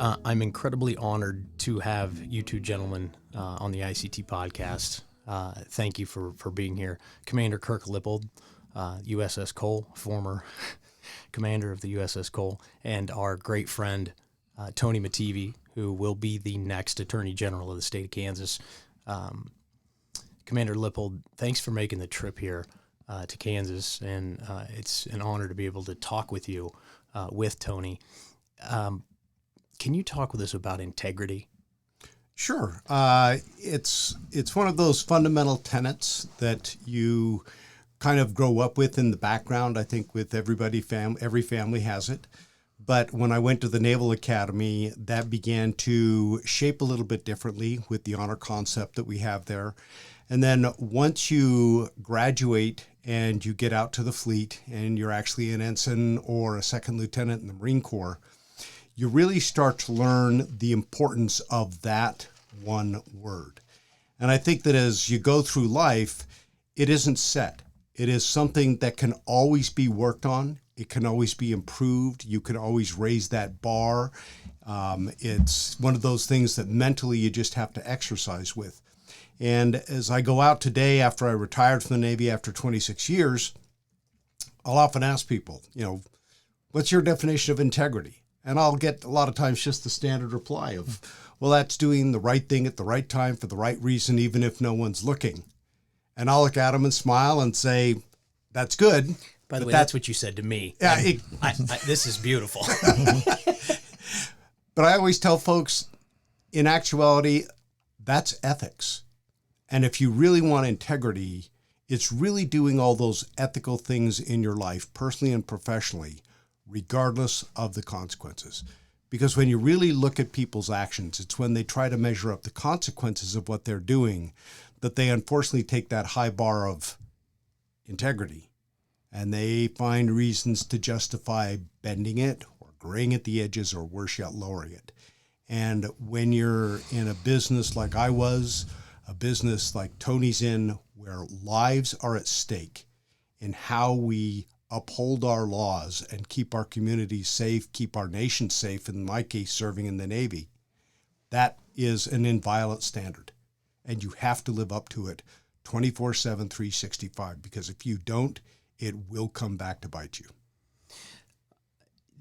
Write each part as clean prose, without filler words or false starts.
I'm incredibly honored to have you two gentlemen on the ICT podcast. Thank you for being here. Commander Kirk Lippold, USS Cole, former commander of the USS Cole, and our great friend, Tony Mattivi, who will be the next Attorney General of the state of Kansas. Commander Lippold, thanks for making the trip here to Kansas, and it's an honor to be able to talk with you, with Tony. Can you talk with us about integrity? Sure. It's one of those fundamental tenets that you kind of grow up with in the background. I think with every family has it. But when I went to the Naval Academy, that began to shape a little bit differently with the honor concept that we have there. And then once you graduate and you get out to the fleet and you're actually an ensign or a second lieutenant in the Marine Corps, you really start to learn the importance of that one word. And I think that as you go through life, it isn't set. It is something that can always be worked on. It can always be improved. You can always raise that bar. It's one of those things that mentally you just have to exercise with. And as I go out today, after I retired from the Navy after 26 years, I'll often ask people, what's your definition of integrity? And I'll get a lot of times just the standard reply of, well, that's doing the right thing at the right time for the right reason, even if no one's looking. And I'll look at them and smile and say, that's good. By the way, that's what you said to me. Yeah, this is beautiful. But I always tell folks, in actuality, that's ethics. And if you really want integrity, it's really doing all those ethical things in your life, personally and professionally, regardless of the consequences. Because when you really look at people's actions, it's when they try to measure up the consequences of what they're doing that they unfortunately take that high bar of integrity and they find reasons to justify bending it or graying at the edges or worse yet, lowering it. And when you're in a business like I was, a business like Tony's in, where lives are at stake in how we uphold our laws and keep our communities safe, keep our nation safe, in my case, serving in the Navy, that is an inviolate standard. And you have to live up to it 24/7, 365, because if you don't, it will come back to bite you.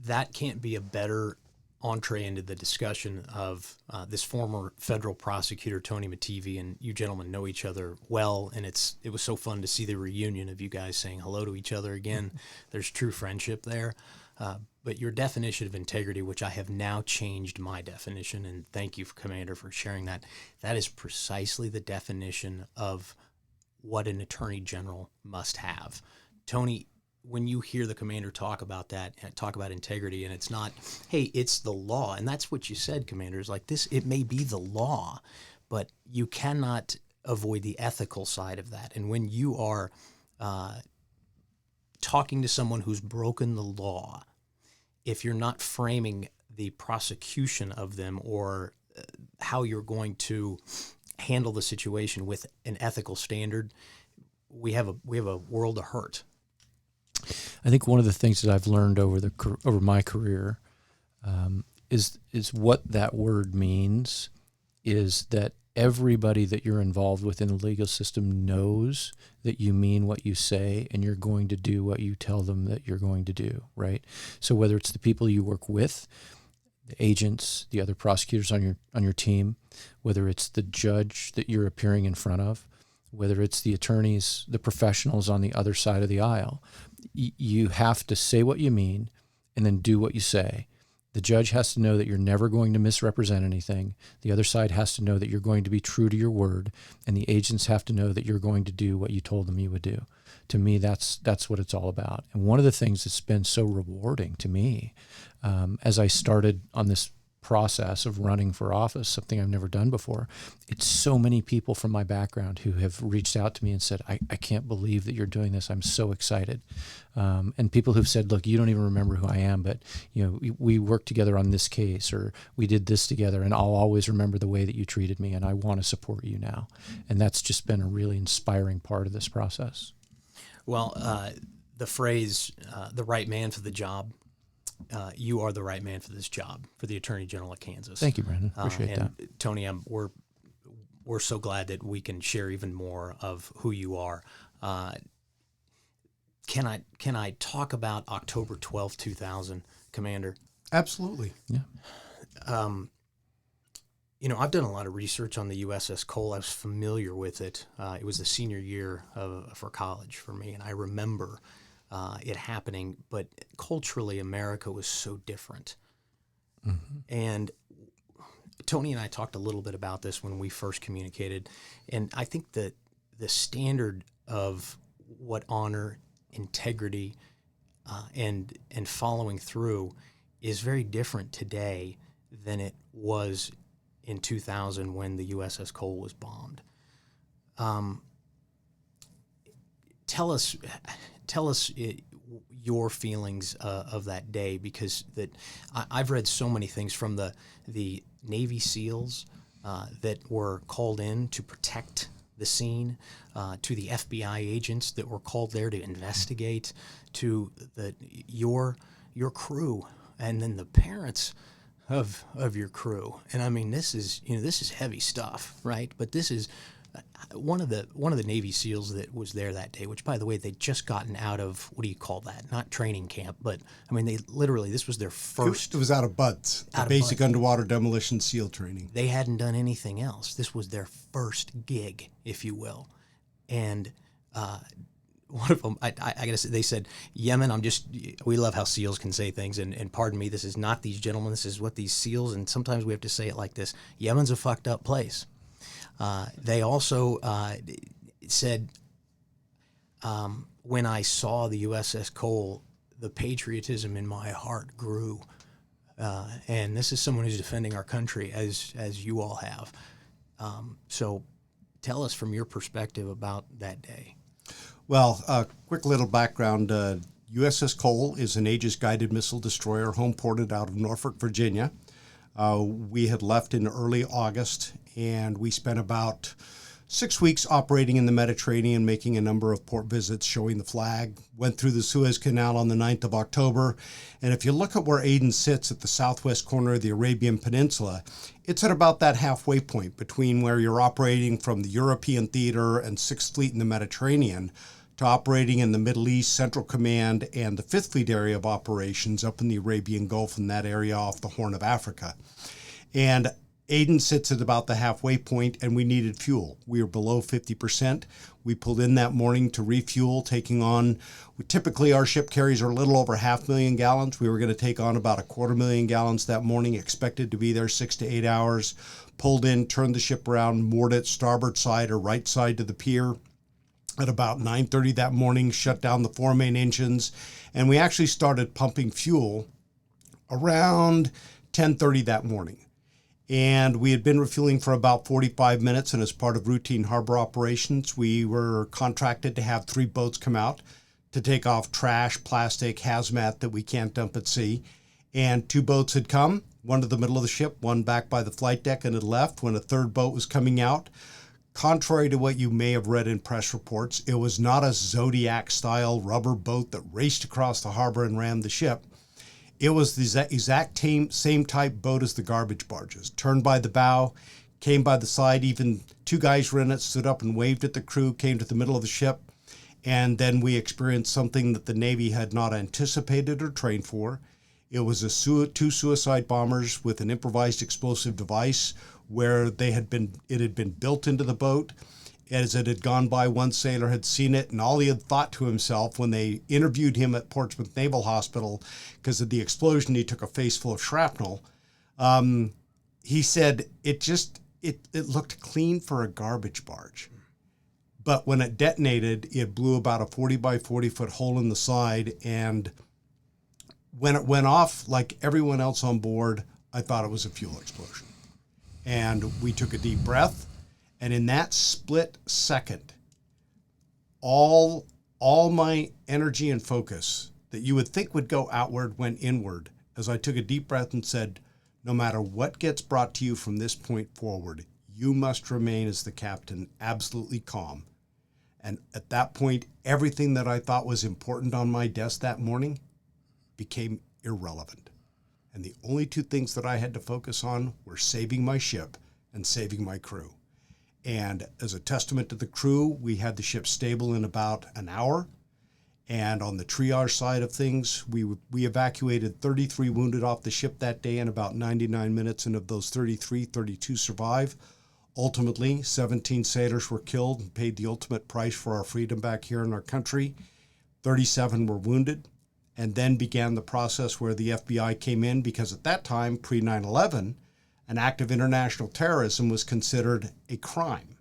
That can't be a better entree into the discussion of this former federal prosecutor, Tony Mattivi, and you gentlemen know each other well, and it was so fun to see the reunion of you guys saying hello to each other again. There's true friendship there. But your definition of integrity, which I have now changed my definition, and thank you, Commander, for sharing that, that is precisely the definition of what an attorney general must have. Tony, when you hear the commander talk about that, talk about integrity, and it's not, hey, it's the law. And that's what you said, commanders, like this, it may be the law, but you cannot avoid the ethical side of that. And when you are talking to someone who's broken the law, if you're not framing the prosecution of them or how you're going to handle the situation with an ethical standard, we have a world of hurt. I think one of the things that I've learned over my career is what that word means is that everybody that you're involved with in the legal system knows that you mean what you say and you're going to do what you tell them that you're going to do, right? So whether it's the people you work with, the agents, the other prosecutors on your team, whether it's the judge that you're appearing in front of, whether it's the attorneys, the professionals on the other side of the aisle, you have to say what you mean and then do what you say. The judge has to know that you're never going to misrepresent anything. The other side has to know that you're going to be true to your word, and the agents have to know that you're going to do what you told them you would do. To me, that's what it's all about. And one of the things that's been so rewarding to me as I started on this process of running for office, something I've never done before, it's so many people from my background who have reached out to me and said, I can't believe that you're doing this. I'm so excited. And people who've said, look, you don't even remember who I am, but we worked together on this case, or we did this together, and I'll always remember the way that you treated me, and I want to support you now. And that's just been a really inspiring part of this process. Well, the phrase, the right man for the job, you are the right man for this job, for the Attorney General of Kansas. Thank you, Brandon. Appreciate and that. Tony, we're so glad that we can share even more of who you are. Can I talk about October 12th, 2000, Commander? Absolutely. Yeah. I've done a lot of research on the USS Cole. I was familiar with it. It was the senior year for college for me, and I remember it happening. But culturally, America was so different. Mm-hmm. And Tony and I talked a little bit about this when we first communicated, and I think that the standard of what honor, integrity, and following through is very different today than it was in 2000 when the USS Cole was bombed. Tell us your feelings of that day, because I've read so many things from the Navy SEALs that were called in to protect the scene, to the FBI agents that were called there to investigate, to your crew, and then the parents of your crew. And I mean, this is heavy stuff, right? But this is one of the Navy SEALs that was there that day, which, by the way, they'd just gotten out of, what do you call that? Not training camp, but I mean, this was their first. It was out of BUDS, basic underwater demolition SEAL training. They hadn't done anything else. This was their first gig, if you will. And one of them, I gotta say, they said, Yemen, we love how SEALs can say things, and pardon me, this is not these gentlemen, this is what these SEALs, and sometimes we have to say it like this: Yemen's a fucked up place. They also said, when I saw the USS Cole, the patriotism in my heart grew. And this is someone who's defending our country, as you all have. So tell us from your perspective about that day. Well, quick little background. USS Cole is an Aegis guided missile destroyer homeported out of Norfolk, Virginia. We had left in early August, and we spent about 6 weeks operating in the Mediterranean, making a number of port visits, showing the flag. Went through the Suez Canal on the 9th of October. And if you look at where Aden sits at the southwest corner of the Arabian Peninsula, it's at about that halfway point between where you're operating from the European theater and 6th Fleet in the Mediterranean to operating in the Middle East, Central Command, and the 5th Fleet area of operations up in the Arabian Gulf and that area off the Horn of Africa. And Aden sits at about the halfway point, and we needed fuel. We were below 50%. We pulled in that morning to refuel, taking on, typically our ship carries are a little over 500,000 gallons. We were going to take on about 250,000 gallons that morning, expected to be there 6 to 8 hours. Pulled in, turned the ship around, moored it starboard side or right side to the pier. At about 9:30 that morning, shut down the 4 main engines, and we actually started pumping fuel around 10:30 that morning. And we had been refueling for about 45 minutes, and as part of routine harbor operations, we were contracted to have 3 boats come out to take off trash, plastic, hazmat that we can't dump at sea. And 2 boats had come, one to the middle of the ship, one back by the flight deck, and had left when a 3rd boat was coming out. Contrary to what you may have read in press reports, it was not a Zodiac-style rubber boat that raced across the harbor and rammed the ship. It was the exact same type boat as the garbage barges. Turned by the bow, came by the side, even 2 guys were in it, stood up and waved at the crew, came to the middle of the ship, and then we experienced something that the Navy had not anticipated or trained for. It was 2 suicide bombers with an improvised explosive device where it had been built into the boat. As it had gone by, one sailor had seen it, and all he had thought to himself when they interviewed him at Portsmouth Naval Hospital, because of the explosion, he took a face full of shrapnel. He said it looked clean for a garbage barge. But when it detonated, it blew about a 40 by 40 foot hole in the side. And when it went off, like everyone else on board, I thought it was a fuel explosion. And we took a deep breath. And in that split second, all my energy and focus that you would think would go outward went inward as I took a deep breath and said, no matter what gets brought to you from this point forward, you must remain as the captain absolutely calm. And at that point, everything that I thought was important on my desk that morning became irrelevant. And the only two things that I had to focus on were saving my ship and saving my crew. And as a testament to the crew, we had the ship stable in about an hour. And on the triage side of things, we evacuated 33 wounded off the ship that day in about 99 minutes, and of those 32 survived. Ultimately, 17 sailors were killed and paid the ultimate price for our freedom back here in our country. 37 were wounded, and then began the process where the FBI came in, because at that time, pre-9/11, an act of international terrorism was considered a crime.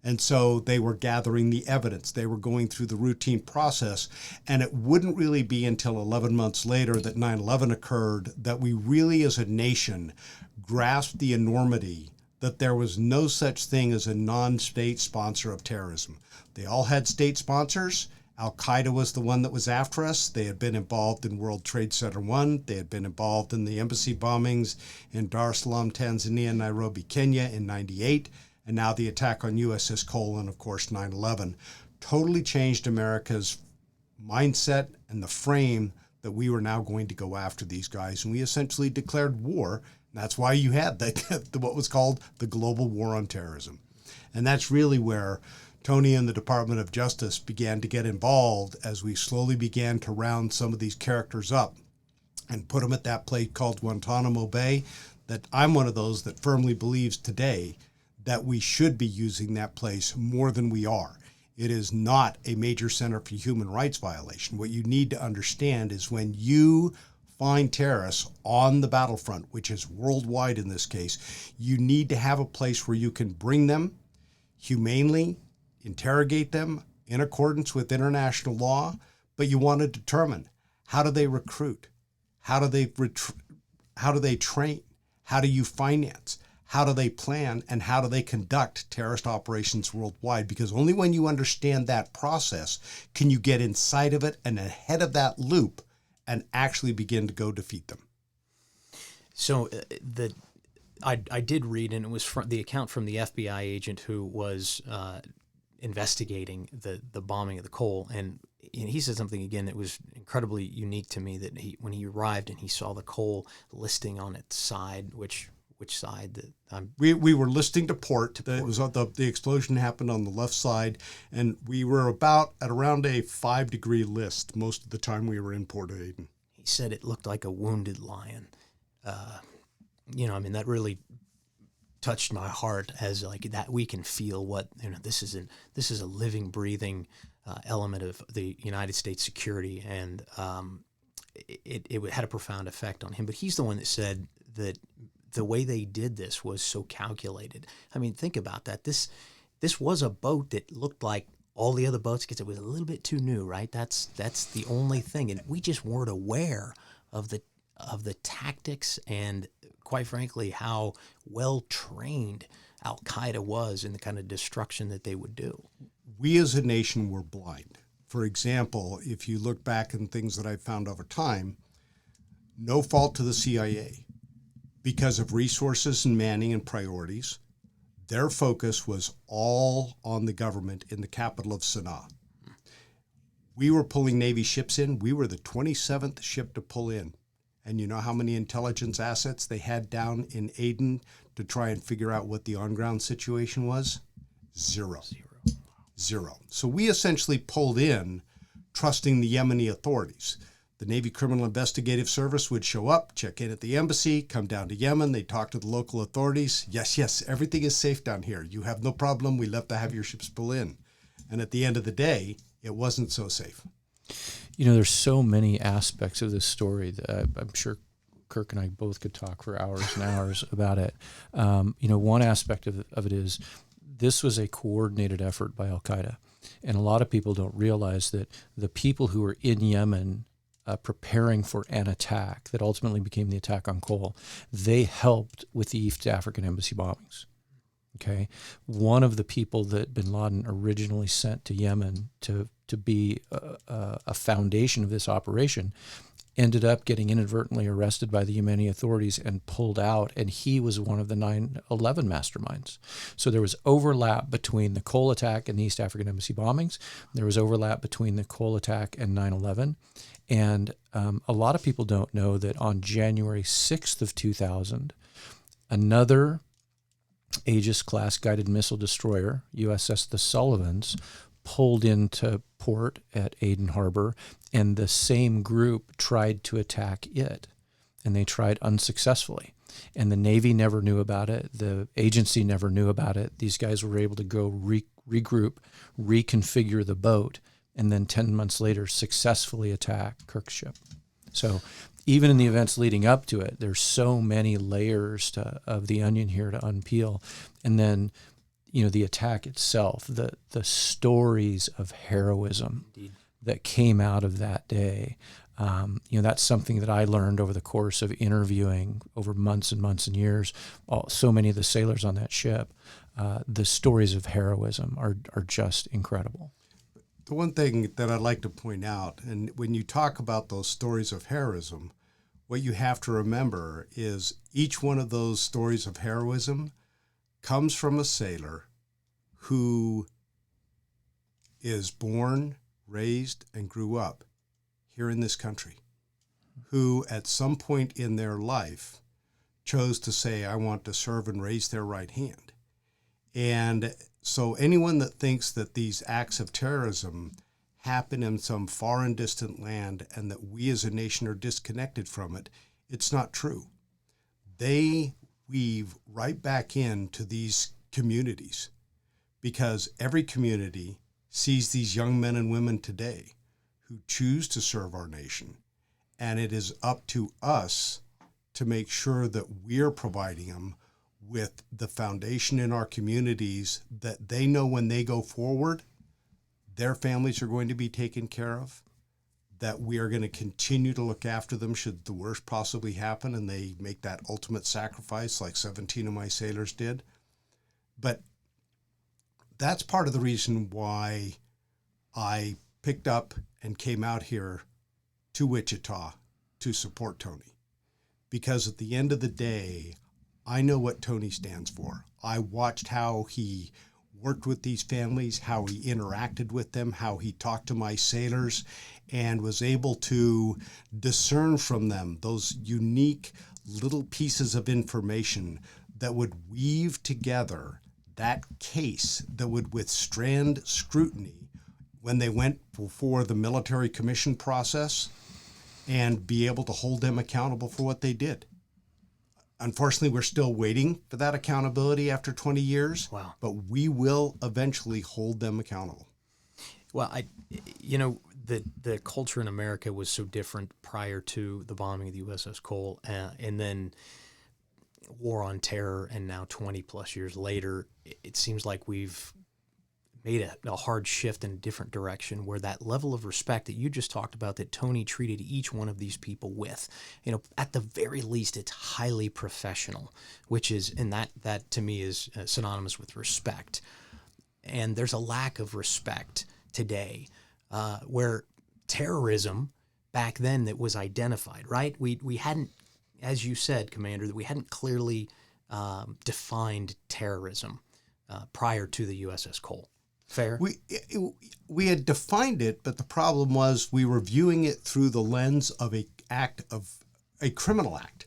And so they were gathering the evidence. They were going through the routine process. And it wouldn't really be until 11 months later that 9/11 occurred that we really, as a nation, grasped the enormity that there was no such thing as a non-state sponsor of terrorism. They all had state sponsors. Al-Qaeda was the one that was after us. They had been involved in World Trade Center 1. They had been involved in the embassy bombings in Dar es Salaam, Tanzania, and Nairobi, Kenya in 98. And now the attack on USS Cole and, of course, 9/11 totally changed America's mindset and the frame that we were now going to go after these guys. And we essentially declared war. And that's why you had what was called the Global War on Terrorism. And that's really where Tony and the Department of Justice began to get involved as we slowly began to round some of these characters up and put them at that place called Guantanamo Bay. That I'm one of those that firmly believes today that we should be using that place more than we are. It is not a major center for human rights violation. What you need to understand is when you find terrorists on the battlefront, which is worldwide in this case, you need to have a place where you can bring them humanely, interrogate them in accordance with international law, but you want to determine, how do they recruit? How do they train? How do you finance? How do they plan, and how do they conduct terrorist operations worldwide? Because only when you understand that process can you get inside of it and ahead of that loop and actually begin to go defeat them. So I did read, and it was the account from the FBI agent who was investigating the bombing of the Cole, and he said something again that was incredibly unique to me, that when he arrived and he saw the Cole listing on its side, which side that we were listing to port. It was the explosion happened on the left side, and we were at around a 5-degree list most of the time we were in Port Aden. He said it looked like a wounded lion. That really touched my heart, as like that we can feel what this is a living, breathing element of the United States security, and it had a profound effect on him. But he's the one that said that the way they did this was so calculated. I mean, think about that. This was a boat that looked like all the other boats because it was a little bit too new, right? That's the only thing, and we just weren't aware of the tactics and, quite frankly, how well trained Al-Qaeda was in the kind of destruction that they would do. We as a nation were blind. For example, if you look back in things that I've found over time, no fault to the CIA. Because of resources and manning and priorities, their focus was all on the government in the capital of Sana'a. We were pulling Navy ships in. We were the 27th ship to pull in. And you know how many intelligence assets they had down in Aden to try and figure out what the on-ground situation was? Zero. So we essentially pulled in trusting the Yemeni authorities. The Navy Criminal Investigative Service would show up, check in at the embassy, come down to Yemen. They talk to the local authorities. Yes, everything is safe down here. You have no problem. We love to have your ships pull in. And at the end of the day, it wasn't so safe. There's so many aspects of this story that I'm sure Kirk and I both could talk for hours and hours about it. One aspect of it is this was a coordinated effort by Al-Qaeda. And a lot of people don't realize that the people who were in Yemen preparing for an attack that ultimately became the attack on Cole, they helped with the East African embassy bombings. Okay, one of the people that bin Laden originally sent to Yemen to be a foundation of this operation ended up getting inadvertently arrested by the Yemeni authorities and pulled out, and he was one of the 9/11 masterminds. So there was overlap between the Cole attack and the East African Embassy bombings. There was overlap between the Cole attack and 9/11. And a lot of people don't know that on January 6th of 2000, another Aegis-class guided missile destroyer, USS the Sullivans, pulled into port at Aden Harbor, and the same group tried to attack it, and they tried unsuccessfully. And the Navy never knew about it. The agency never knew about it. These guys were able to go regroup, reconfigure the boat, and then 10 months later successfully attack Kirk's ship. So even in the events leading up to it, there's so many layers of the onion here to unpeel. And then, the attack itself, the stories of heroism Indeed. that came out of that day. That's something that I learned over the course of interviewing over months and months and years. So many of the sailors on that ship, the stories of heroism are just incredible. The one thing that I'd like to point out, and when you talk about those stories of heroism, what you have to remember is each one of those stories of heroism comes from a sailor who is born, raised, and grew up here in this country, who at some point in their life chose to say, I want to serve, and raise their right hand. And so anyone that thinks that these acts of terrorism happen in some far and distant land and that we as a nation are disconnected from it, it's not true. They weave right back into these communities because every community sees these young men and women today who choose to serve our nation. And it is up to us to make sure that we're providing them with the foundation in our communities that they know when they go forward, their families are going to be taken care of, that we are going to continue to look after them should the worst possibly happen and they make that ultimate sacrifice like 17 of my sailors did. But that's part of the reason why I picked up and came out here to Wichita to support Tony. Because at the end of the day, I know what Tony stands for. I watched how he worked with these families, how he interacted with them, how he talked to my sailors, and was able to discern from them those unique little pieces of information that would weave together that case that would withstand scrutiny when they went before the military commission process and be able to hold them accountable for what they did. Unfortunately, we're still waiting for that accountability after 20 years. Wow. But we will eventually hold them accountable. Well, the culture in America was so different prior to the bombing of the USS Cole, and then War on Terror, and now 20 plus years later, it seems like we've made a hard shift in a different direction where that level of respect that you just talked about that Tony treated each one of these people with, at the very least, it's highly professional, which is, and that to me is synonymous with respect. And there's a lack of respect today where terrorism back then that was identified, right? We hadn't, as you said, Commander, that we hadn't clearly defined terrorism prior to the USS Cole. Fair? We had defined it, but the problem was we were viewing it through the lens of a criminal act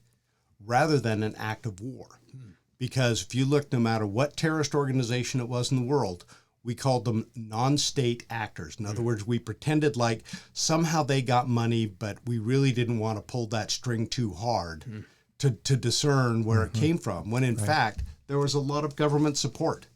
rather than an act of war. Because if you look, no matter what terrorist organization it was in the world, we called them non-state actors. In other words, we pretended like somehow they got money, but we really didn't want to pull that string too hard to discern where it came from, when in fact, there was a lot of government support.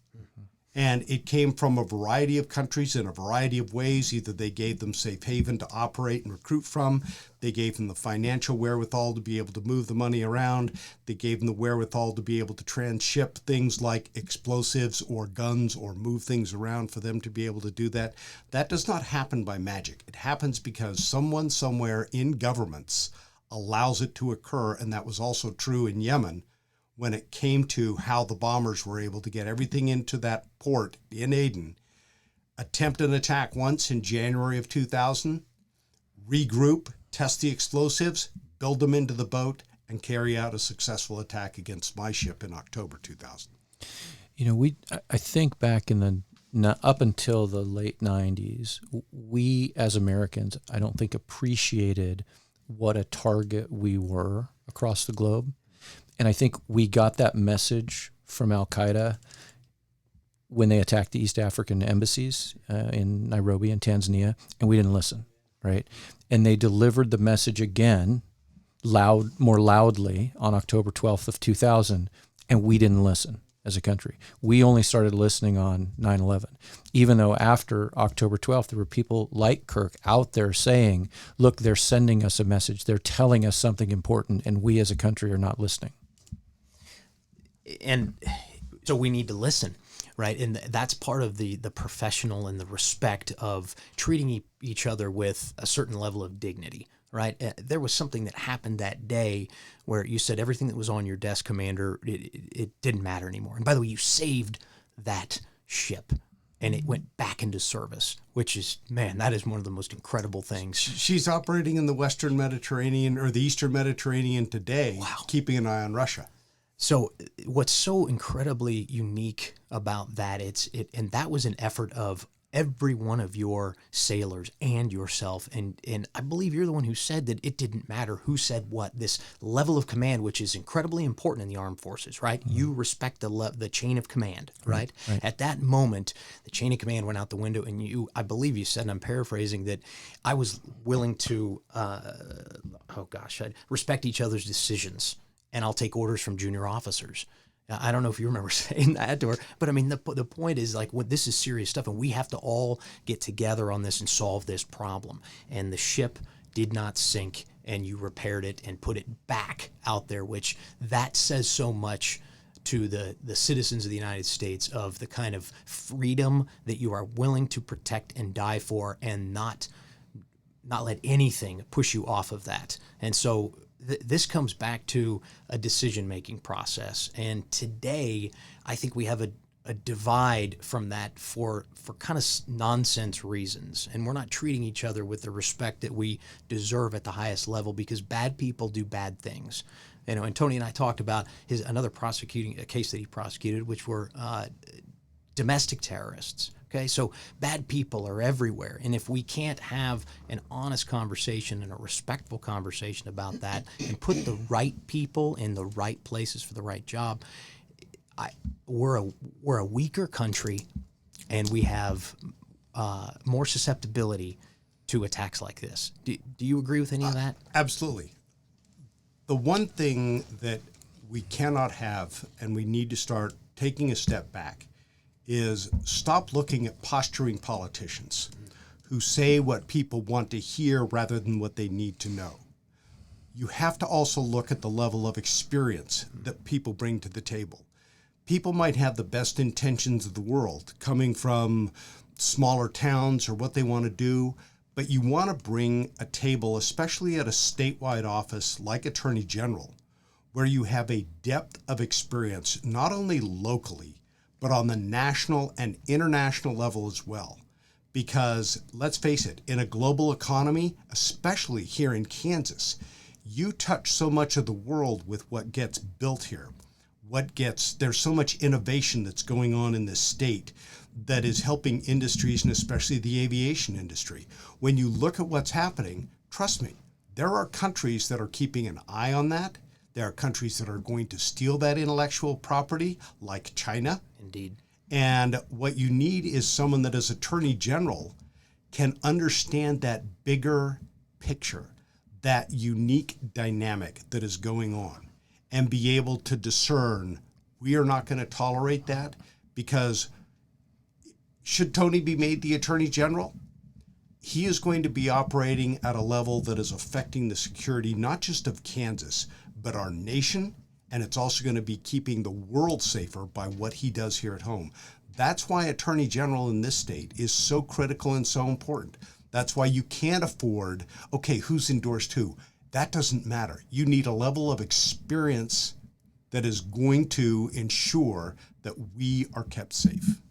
And it came from a variety of countries in a variety of ways. Either they gave them safe haven to operate and recruit from. They gave them the financial wherewithal to be able to move the money around. They gave them the wherewithal to be able to transship things like explosives or guns or move things around for them to be able to do that. That does not happen by magic. It happens because someone somewhere in governments allows it to occur. And that was also true in Yemen, when it came to how the bombers were able to get everything into that port in Aden, attempt an attack once in January of 2000, regroup, test the explosives, build them into the boat, and carry out a successful attack against my ship in October 2000. I think back up until the late 90s, we as Americans, I don't think appreciated what a target we were across the globe. And I think we got that message from Al-Qaeda when they attacked the East African embassies in Nairobi and Tanzania, and we didn't listen, right? And they delivered the message again, more loudly on October 12th of 2000, and we didn't listen as a country. We only started listening on 9/11, even though after October 12th, there were people like Kirk out there saying, look, they're sending us a message. They're telling us something important, and we as a country are not listening. And so we need to listen, right? And that's part of the professional and the respect of treating each other with a certain level of dignity, right? There was something that happened that day where you said everything that was on your desk, Commander, it didn't matter anymore. And by the way, you saved that ship and it went back into service, which is, man, that is one of the most incredible things. She's operating in the Western Mediterranean or the Eastern Mediterranean today, Wow. keeping an eye on Russia. So what's so incredibly unique about that, and that was an effort of every one of your sailors and yourself. And I believe you're the one who said that it didn't matter who said what. This level of command, which is incredibly important in the armed forces, right? Mm-hmm. You respect the chain of command, right? Right? At that moment, the chain of command went out the window, and I believe you said, and I'm paraphrasing, that I was willing to, respect each other's decisions, and I'll take orders from junior officers. I don't know if you remember saying that to her, but I mean, the point is like, this is serious stuff, and we have to all get together on this and solve this problem. And the ship did not sink, and you repaired it and put it back out there, which that says so much to the citizens of the United States of the kind of freedom that you are willing to protect and die for, and not let anything push you off of that. And so this comes back to a decision-making process. And today, I think we have a divide from that for kind of nonsense reasons. And we're not treating each other with the respect that we deserve at the highest level, because bad people do bad things. And Tony and I talked about another case that he prosecuted, which were domestic terrorists. Okay, so bad people are everywhere. And if we can't have an honest conversation and a respectful conversation about that and put the right people in the right places for the right job, we're a weaker country, and we have more susceptibility to attacks like this. Do you agree with any of that? Absolutely. The one thing that we cannot have, and we need to start taking a step back, is stop looking at posturing politicians who say what people want to hear rather than what they need to know. You have to also look at the level of experience that people bring to the table. People might have the best intentions of the world coming from smaller towns or what they want to do, but you want to bring a table, especially at a statewide office like Attorney General, where you have a depth of experience, not only locally, but on the national and international level as well. Because let's face it, in a global economy, especially here in Kansas, you touch so much of the world with what gets built here. There's so much innovation that's going on in this state that is helping industries, and especially the aviation industry. When you look at what's happening, trust me, there are countries that are keeping an eye on that. There are countries that are going to steal that intellectual property, like China. Indeed. And what you need is someone that, as Attorney General, can understand that bigger picture, that unique dynamic that is going on, and be able to discern, we are not going to tolerate that, because should Tony be made the Attorney General, he is going to be operating at a level that is affecting the security, not just of Kansas, but our nation, and it's also going to be keeping the world safer by what he does here at home. That's why Attorney General in this state is so critical and so important. That's why you can't afford, okay, who's endorsed who? That doesn't matter. You need a level of experience that is going to ensure that we are kept safe.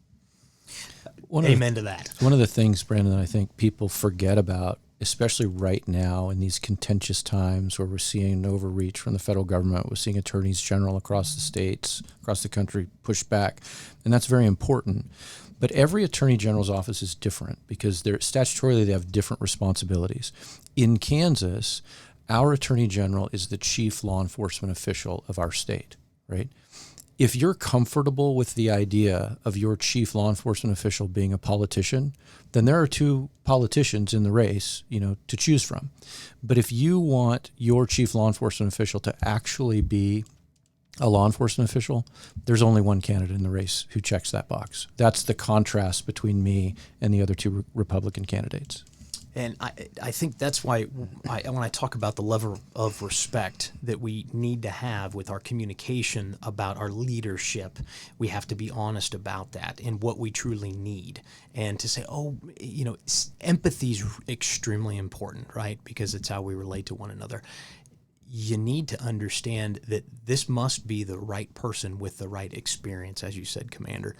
Amen to that. One of the things, Brandon, that I think people forget about especially right now in these contentious times where we're seeing an overreach from the federal government, we're seeing attorneys general across the states, across the country push back, and that's very important. But every attorney general's office is different because statutorily they have different responsibilities. In Kansas, our attorney general is the chief law enforcement official of our state, right? If you're comfortable with the idea of your chief law enforcement official being a politician, then there are two politicians in the race, to choose from. But if you want your chief law enforcement official to actually be a law enforcement official, there's only one candidate in the race who checks that box. That's the contrast between me and the other two Republican candidates. And I think that's why when I talk about the level of respect that we need to have with our communication about our leadership, we have to be honest about that and what we truly need. And to say, empathy is extremely important, right? Because it's how we relate to one another. You need to understand that this must be the right person with the right experience, as you said, Commander.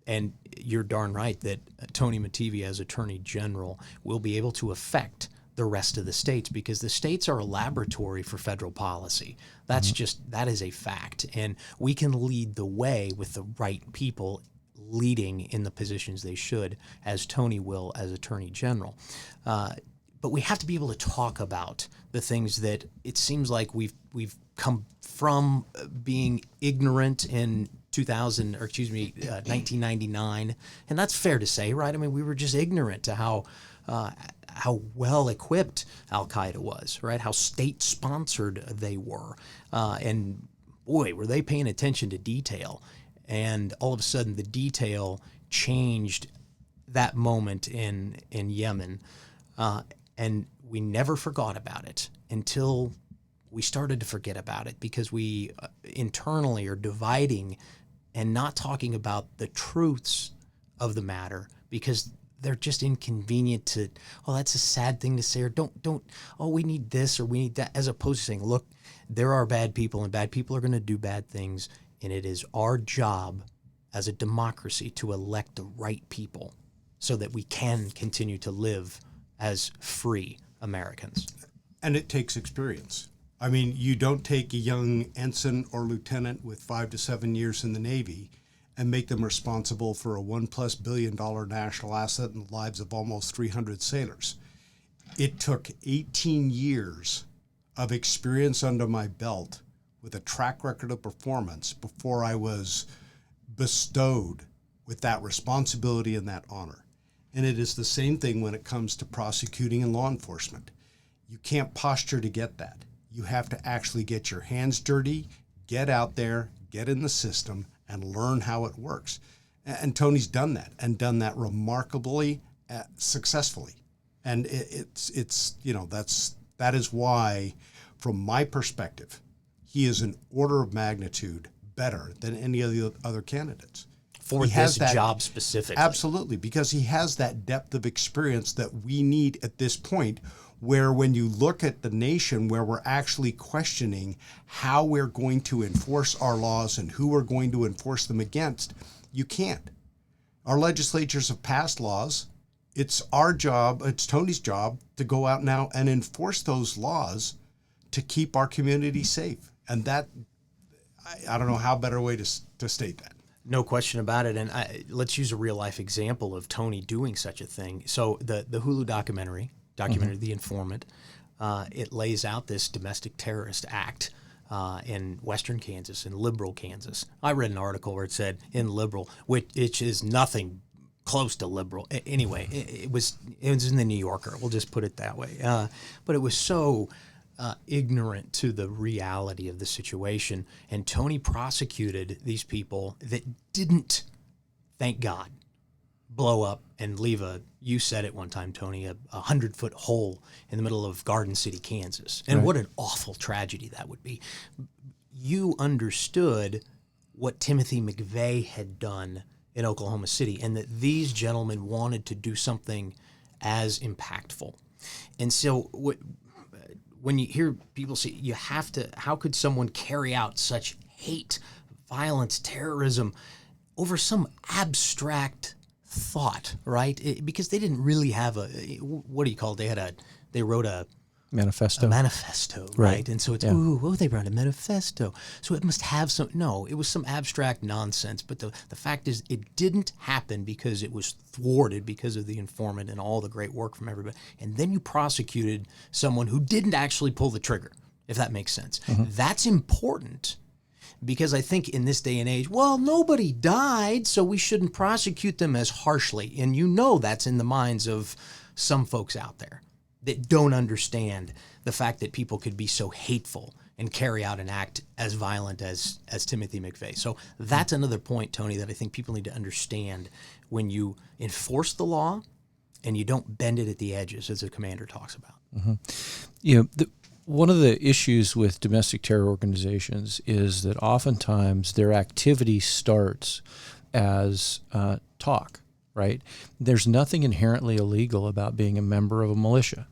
And you're darn right that Tony Mattivi, as Attorney General, will be able to affect the rest of the states because the states are a laboratory for federal policy. That's that is a fact. And we can lead the way with the right people leading in the positions they should, as Tony will as Attorney General. But we have to be able to talk about the things that it seems like we've come from being ignorant in 1999, and that's fair to say, right? I mean, we were just ignorant to how well equipped Al Qaeda was, right? How state sponsored they were, and boy, were they paying attention to detail. And all of a sudden, the detail changed that moment in Yemen, and we never forgot about it until we started to forget about it because we internally are dividing and not talking about the truths of the matter because they're just inconvenient to, that's a sad thing to say, or we need this or we need that, as opposed to saying, look, there are bad people and bad people are going to do bad things, and it is our job as a democracy to elect the right people so that we can continue to live as free Americans. And it takes experience. I mean, you don't take a young ensign or lieutenant with 5 to 7 years in the Navy and make them responsible for a $1+ billion national asset and the lives of almost 300 sailors. It took 18 years of experience under my belt with a track record of performance before I was bestowed with that responsibility and that honor. And it is the same thing when it comes to prosecuting and law enforcement. You can't posture to get that. You have to actually get your hands dirty, get out there, get in the system, and learn how it works. And Tony's done that, and done that remarkably successfully. And that is why, from my perspective, he is an order of magnitude better than any of the other candidates. For this job specifically. Absolutely, because he has that depth of experience that we need at this point, where when you look at the nation, where we're actually questioning how we're going to enforce our laws and who we're going to enforce them against, you can't. Our legislatures have passed laws. It's our job, it's Tony's job, to go out now and enforce those laws to keep our community safe. And that, I don't know how better way to state that. No question about it. And let's use a real life example of Tony doing such a thing. So the Hulu documentary, The Informant, it lays out this domestic terrorist act in western Kansas, in liberal Kansas. I read an article where it said in liberal, which is nothing close to liberal. Anyway, it was in the New Yorker. We'll just put it that way. But it was so ignorant to the reality of the situation. And Tony prosecuted these people that didn't, thank God, blow up and leave you said it one time, Tony, a 100-foot hole in the middle of Garden City, Kansas. And Right. What an awful tragedy that would be. You understood what Timothy McVeigh had done in Oklahoma City, and that these gentlemen wanted to do something as impactful. And so when you hear people say, how could someone carry out such hate, violence, terrorism over some abstract thought, right? Because they didn't really have what do you call it? They wrote a manifesto, right? And so it's, they wrote a manifesto. So it must have it was some abstract nonsense. But the fact is, it didn't happen because it was thwarted because of the informant and all the great work from everybody. And then you prosecuted someone who didn't actually pull the trigger, if that makes sense. That's important. Because I think in this day and age, nobody died, so we shouldn't prosecute them as harshly. And that's in the minds of some folks out there that don't understand the fact that people could be so hateful and carry out an act as violent as Timothy McVeigh. So that's another point, Tony, that I think people need to understand when you enforce the law and you don't bend it at the edges, as the commander talks about. One of the issues with domestic terror organizations is that oftentimes their activity starts as talk, right? There's nothing inherently illegal about being a member of a militia.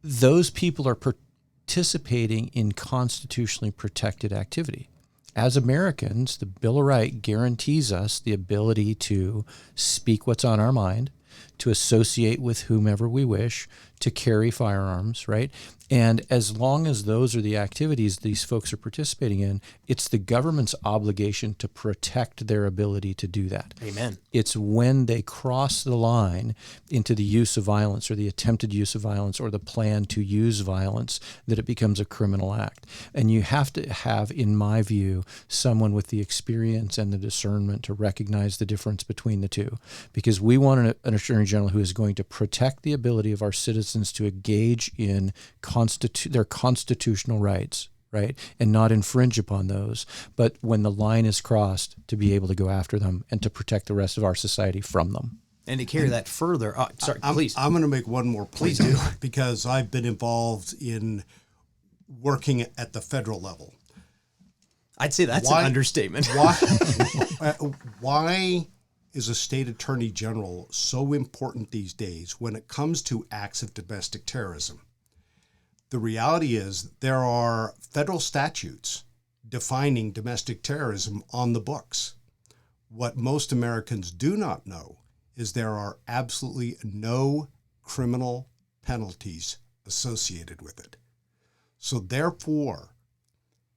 Those people are participating in constitutionally protected activity. As Americans, the Bill of Rights guarantees us the ability to speak what's on our mind, to associate with whomever we wish, to carry firearms, right? And as long as those are the activities these folks are participating in, it's the government's obligation to protect their ability to do that. Amen. It's when they cross the line into the use of violence or the attempted use of violence or the plan to use violence that it becomes a criminal act. And you have to have, in my view, someone with the experience and the discernment to recognize the difference between the two. Because we want an Attorney General who is going to protect the ability of our citizens to engage in their constitutional rights, right, and not infringe upon those, but when the line is crossed, to be able to go after them and to protect the rest of our society from them. And to carry that further, please. I'm going to make one more point, because I've been involved in working at the federal level. I'd say that's an understatement. Why is a state attorney general so important these days when it comes to acts of domestic terrorism? The reality is there are federal statutes defining domestic terrorism on the books. What most Americans do not know is there are absolutely no criminal penalties associated with it. So therefore,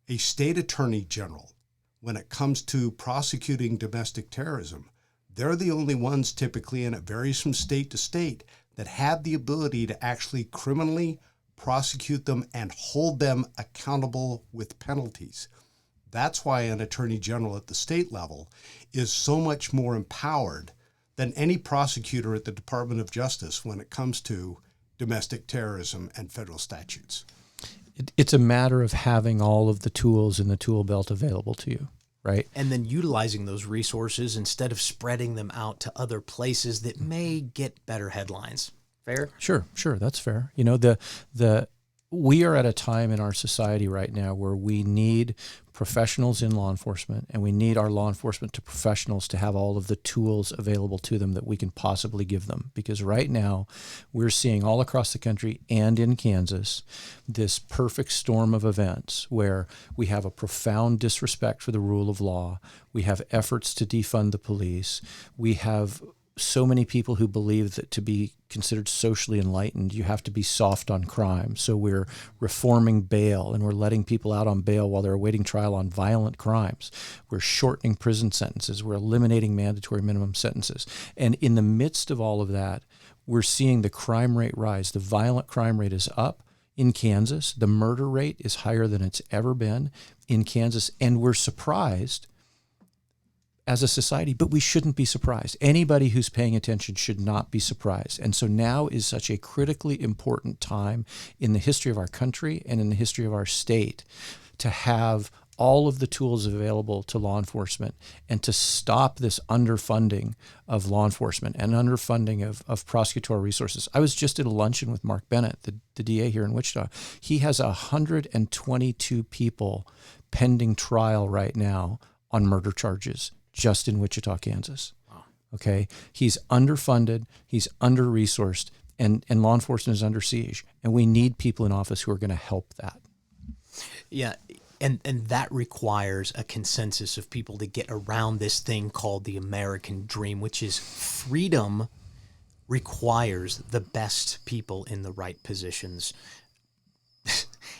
a state attorney general, when it comes to prosecuting domestic terrorism, they're the only ones typically, and it varies from state to state, that have the ability to actually criminally prosecute them and hold them accountable with penalties. That's why an attorney general at the state level is so much more empowered than any prosecutor at the Department of Justice when it comes to domestic terrorism and federal statutes. It's a matter of having all of the tools in the tool belt available to you, right? And then utilizing those resources instead of spreading them out to other places that may get better headlines. Fair? Sure, that's fair. We are at a time in our society right now where we need professionals in law enforcement, and we need our law enforcement to professionals to have all of the tools available to them that we can possibly give them. Because right now we're seeing all across the country and in Kansas this perfect storm of events where we have a profound disrespect for the rule of law. We have efforts to defund the police. We have so many people who believe that to be considered socially enlightened, you have to be soft on crime. So we're reforming bail, and we're letting people out on bail while they're awaiting trial on violent crimes. We're shortening prison sentences. We're eliminating mandatory minimum sentences. And in the midst of all of that, we're seeing the crime rate rise. The violent crime rate is up in Kansas. The murder rate is higher than it's ever been in Kansas. And we're surprised as a society, but we shouldn't be surprised. Anybody who's paying attention should not be surprised. And so now is such a critically important time in the history of our country and in the history of our state to have all of the tools available to law enforcement and to stop this underfunding of law enforcement and underfunding of prosecutorial resources. I was just at a luncheon with Mark Bennett, the DA here in Wichita. He has 122 people pending trial right now on murder charges just in Wichita, Kansas. Wow. Okay. He's underfunded, he's under-resourced, and law enforcement is under siege. And we need people in office who are going to help that. Yeah. and that requires a consensus of people to get around this thing called the American dream, which is freedom requires the best people in the right positions.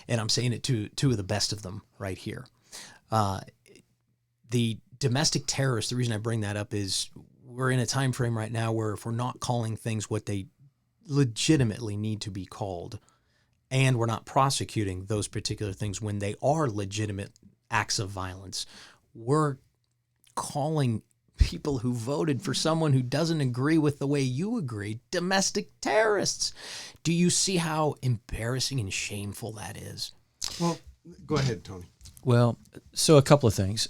And I'm saying it to two of the best of them right here. The domestic terrorists, the reason I bring that up is we're in a time frame right now where if we're not calling things what they legitimately need to be called, and we're not prosecuting those particular things when they are legitimate acts of violence, we're calling people who voted for someone who doesn't agree with the way you agree domestic terrorists. Do you see how embarrassing and shameful that is? Well, go ahead, Tony. Well, so a couple of things.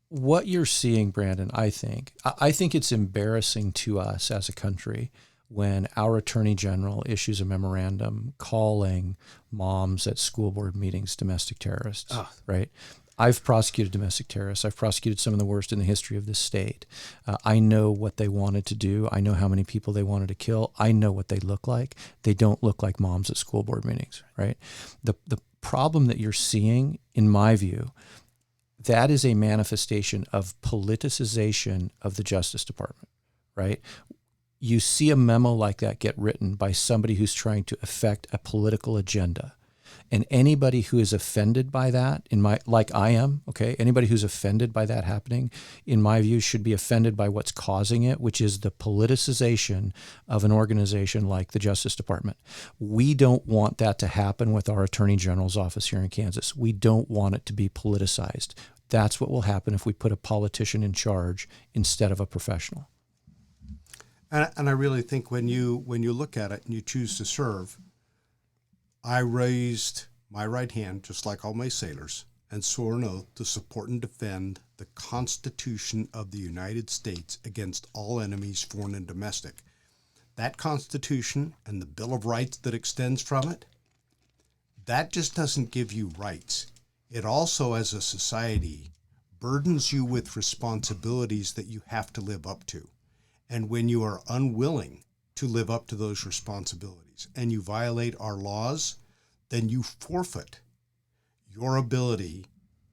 What you're seeing, Brandon, I think it's embarrassing to us as a country when our Attorney General issues a memorandum calling moms at school board meetings domestic terrorists, right? I've prosecuted domestic terrorists. I've prosecuted some of the worst in the history of this state. I know what they wanted to do. I know how many people they wanted to kill. I know what they look like. They don't look like moms at school board meetings, right? The problem that you're seeing, in my view, that is a manifestation of politicization of the Justice Department, right? You see a memo like that get written by somebody who's trying to affect a political agenda. And anybody who is offended by that, like I am, okay, anybody who's offended by that happening, in my view, should be offended by what's causing it, which is the politicization of an organization like the Justice Department. We don't want that to happen with our Attorney General's office here in Kansas. We don't want it to be politicized. That's what will happen if we put a politician in charge instead of a professional. And I really think when you look at it and you choose to serve, I raised my right hand, just like all my sailors, and swore an oath to support and defend the Constitution of the United States against all enemies, foreign and domestic. That Constitution and the Bill of Rights that extends from it, that just doesn't give you rights. It also, as a society, burdens you with responsibilities that you have to live up to. And when you are unwilling to live up to those responsibilities and you violate our laws, then you forfeit your ability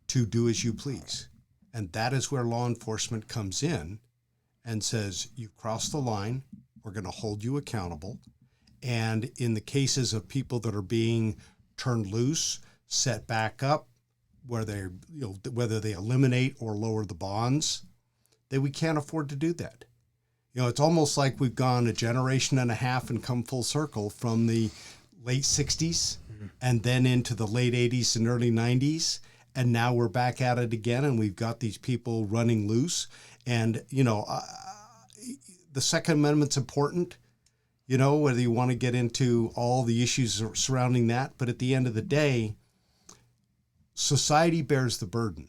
to do as you please. And that is where law enforcement comes in and says, you crossed the line, we're going to hold you accountable. And in the cases of people that are being turned loose, set back up, where they, whether they eliminate or lower the bonds, that we can't afford to do that. It's almost like we've gone a generation and a half and come full circle from the late 60s and then into the late 80s and early 90s. And now we're back at it again, and we've got these people running loose. And, the Second Amendment's important, whether you want to get into all the issues surrounding that. But at the end of the day, society bears the burden.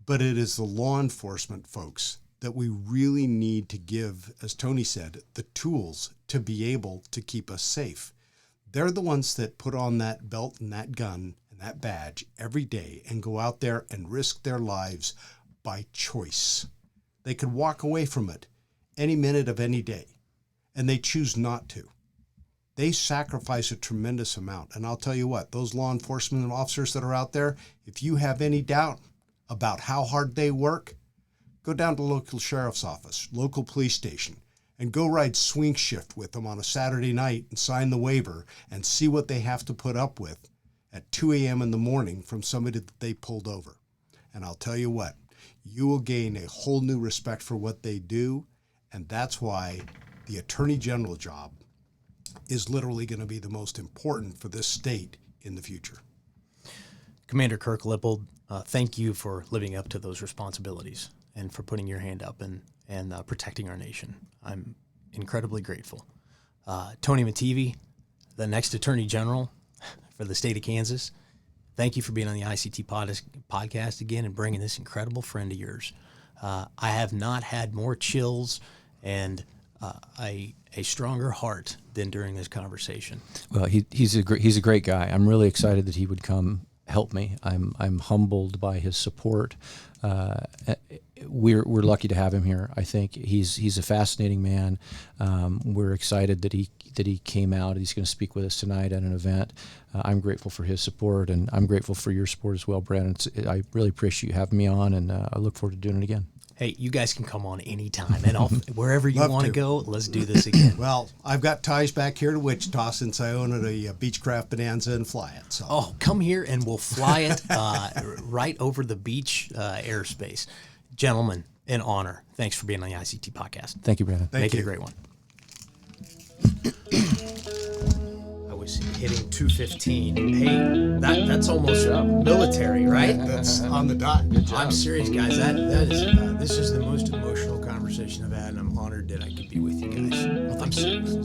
But it is the law enforcement folks that we really need to give, as Tony said, the tools to be able to keep us safe. They're the ones that put on that belt and that gun and that badge every day and go out there and risk their lives by choice. They could walk away from it any minute of any day, and they choose not to. They sacrifice a tremendous amount. And I'll tell you what, those law enforcement officers that are out there, if you have any doubt about how hard they work, go down to local sheriff's office, local police station, and go ride swing shift with them on a Saturday night and sign the waiver and see what they have to put up with at 2 a.m. in the morning from somebody that they pulled over. And I'll tell you what, you will gain a whole new respect for what they do. And that's why the Attorney General job is literally going to be the most important for this state in the future. Commander Kirk Lippold, thank you for living up to those responsibilities and for putting your hand up and protecting our nation. I'm incredibly grateful. Tony Mattivi, the next Attorney General for the state of Kansas, thank you for being on the ICT podcast again and bringing this incredible friend of yours. I have not had more chills and a stronger heart than during this conversation. Well, he's a great guy. I'm really excited that he would come help me. I'm humbled by his support. we're lucky to have him here. I think he's a fascinating man. We're excited that he came out. He's going to speak with us tonight at an event. I'm grateful for his support, and I'm grateful for your support as well, Brandon. I really appreciate you having me on, and I look forward to doing it again. Hey, you guys can come on anytime, and wherever you Love want to to. go, let's do this again. Well, I've got ties back here to Wichita since I own a Beechcraft Bonanza and fly it. So. Oh, come here and we'll fly it right over the beach airspace. Gentlemen, an honor. Thanks for being on the ICT podcast. Thank you, Brandon. Make it a great one. I was hitting 215. Hey, that's almost military, right? That's on the dot. I'm serious, guys. That is this is the most emotional conversation I've had, and I'm honored that I could be with you guys. I'm serious.